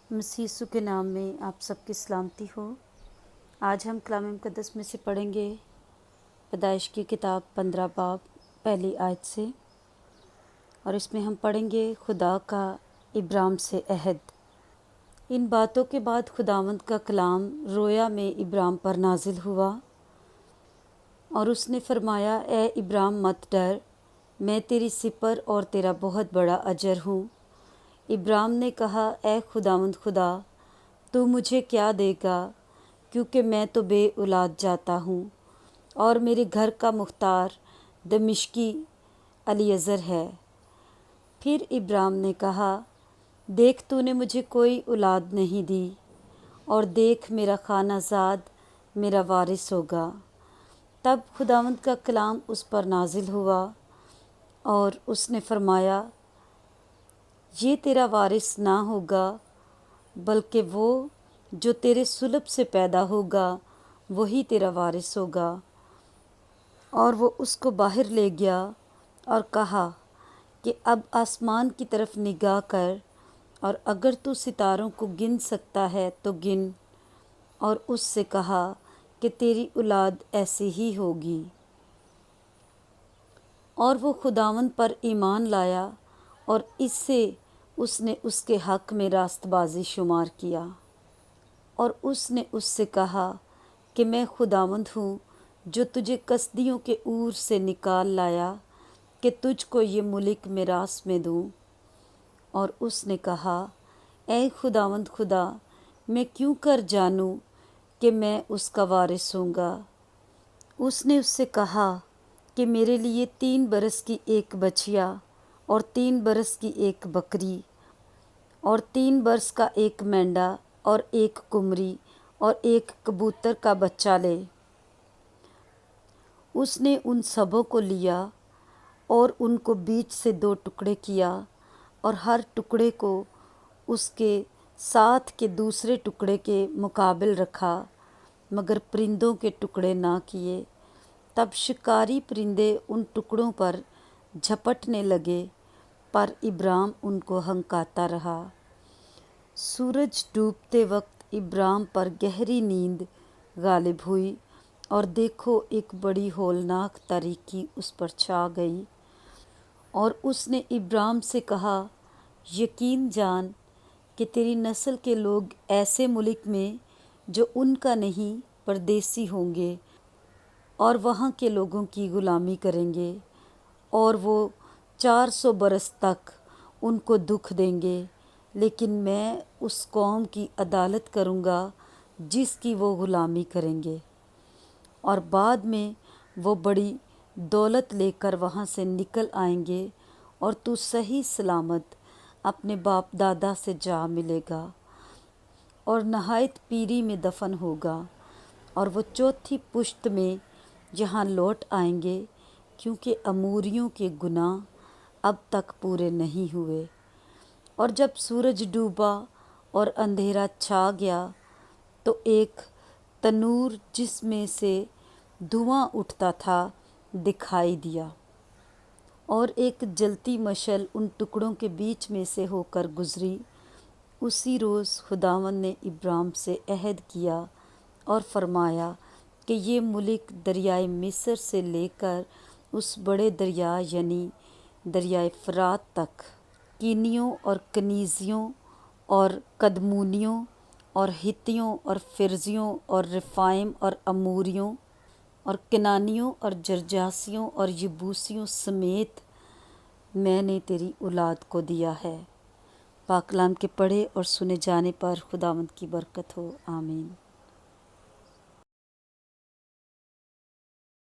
مسیح یسوع کے نام میں آپ سب کی سلامتی ہو۔ آج ہم کلام مقدس میں سے پڑھیں گے پیدائش کی کتاب 15 باب پہلی آیت سے، اور اس میں ہم پڑھیں گے خدا کا ابرام سے عہد۔ ان باتوں کے بعد خداوند کا کلام رویا میں ابرام پر نازل ہوا، اور اس نے فرمایا، اے ابرام مت ڈر، میں تیری سپر اور تیرا بہت بڑا اجر ہوں۔ ابرام نے کہا، اے خداوند خدا، تو مجھے کیا دے گا، کیونکہ میں تو بے اولاد جاتا ہوں، اور میرے گھر کا مختار دمشقی الیعزر ہے۔ پھر ابرام نے کہا، دیکھ تو نے مجھے کوئی اولاد نہیں دی، اور دیکھ میرا خانہ زاد میرا وارث ہوگا۔ تب خداوند کا کلام اس پر نازل ہوا، اور اس نے فرمایا، یہ تیرا وارث نہ ہوگا، بلکہ وہ جو تیرے صلب سے پیدا ہوگا وہی تیرا وارث ہوگا۔ اور وہ اس کو باہر لے گیا اور کہا کہ اب آسمان کی طرف نگاہ کر، اور اگر تو ستاروں کو گن سکتا ہے تو گن، اور اس سے کہا کہ تیری اولاد ایسی ہی ہوگی۔ اور وہ خداوند پر ایمان لایا، اور اس سے اس نے اس کے حق میں راست بازی شمار کیا۔ اور اس نے اس سے کہا کہ میں خداوند ہوں جو تجھے کسدیوں کے اور سے نکال لایا کہ تجھ کو یہ ملک میراث میں دوں۔ اور اس نے کہا، اے خداوند خدا، میں کیوں کر جانوں کہ میں اس کا وارث ہوں گا؟ اس نے اس سے کہا کہ میرے لیے 3 برس کی ایک بچیا، اور 3 برس کی ایک بکری، اور 3 برس کا ایک مینڈا، اور ایک کمری، اور ایک کبوتر کا بچہ لے۔ اس نے ان سبوں کو لیا، اور ان کو بیچ سے 2 ٹکڑے کیا، اور ہر ٹکڑے کو اس کے ساتھ کے دوسرے ٹکڑے کے مقابل رکھا، مگر پرندوں کے ٹکڑے نہ کیے۔ تب شکاری پرندے ان ٹکڑوں پر جھپٹنے لگے، پر ابرام ان کو ہنکاتا رہا۔ سورج ڈوبتے وقت ابرام پر گہری نیند غالب ہوئی، اور دیکھو ایک بڑی ہولناک تاریکی اس پر چھا گئی۔ اور اس نے ابرام سے کہا، یقین جان کہ تیری نسل کے لوگ ایسے ملک میں جو ان کا نہیں پردیسی ہوں گے، اور وہاں کے لوگوں کی غلامی کریں گے، اور وہ 400 برس تک ان کو دکھ دیں گے، لیکن میں اس قوم کی عدالت کروں گا جس کی وہ غلامی کریں گے، اور بعد میں وہ بڑی دولت لے کر وہاں سے نکل آئیں گے، اور تو صحیح سلامت اپنے باپ دادا سے جا ملے گا، اور نہایت پیری میں دفن ہوگا، اور وہ 4تھی پشت میں یہاں لوٹ آئیں گے، کیونکہ اموریوں کے گناہ اب تک پورے نہیں ہوئے۔ اور جب سورج ڈوبا اور اندھیرا چھا گیا، تو ایک تنور جس میں سے دھواں اٹھتا تھا دکھائی دیا، اور ایک جلتی مشعل ان ٹکڑوں کے بیچ میں سے ہو کر گزری۔ اسی روز خداوند نے ابرام سے عہد کیا اور فرمایا کہ یہ ملک دریائے مصر سے لے کر اس بڑے دریا یعنی دریائے فرات تک، کینیوں اور کنیزیوں اور کدمونیوں اور ہتیوں اور فرزیوں اور رفائم اور اموریوں اور کنانیوں اور جرجاسیوں اور یبوسیوں سمیت میں نے تیری اولاد کو دیا ہے۔ پاک کلام کے پڑھے اور سنے جانے پر خداوند کی برکت ہو، آمین۔